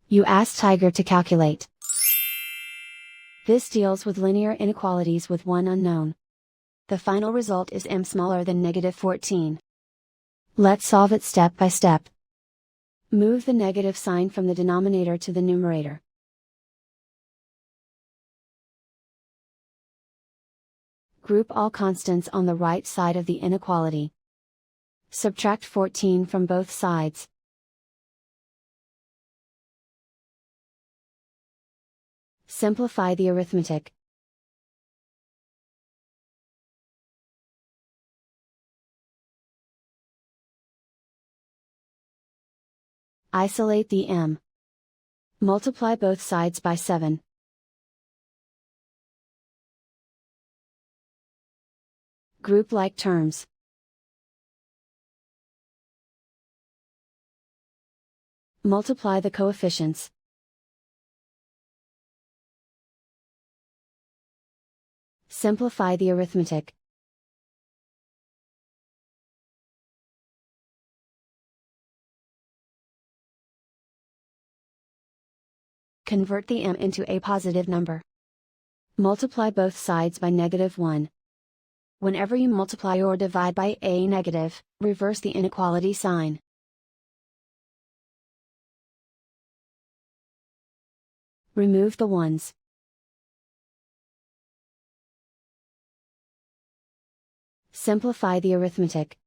You ask Tiger to calculate. This deals with linear inequalities with one unknown. The final result is m smaller than -14. Let's solve it step by step. Move the negative sign from the denominator to the numerator. Group all constants on the right side of the inequality. Subtract 14 from both sides. Simplify the arithmetic. Isolate the m. Multiply both sides by 7. Group like terms. Multiply the coefficients. Simplify the arithmetic. Convert the m into a positive number. Multiply both sides by -1. Whenever you multiply or divide by a negative, reverse the inequality sign. Remove the ones. Simplify the arithmetic.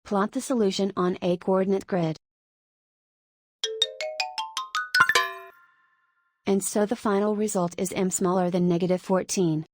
Plot the solution on a coordinate grid. And so the final result is m smaller than -14.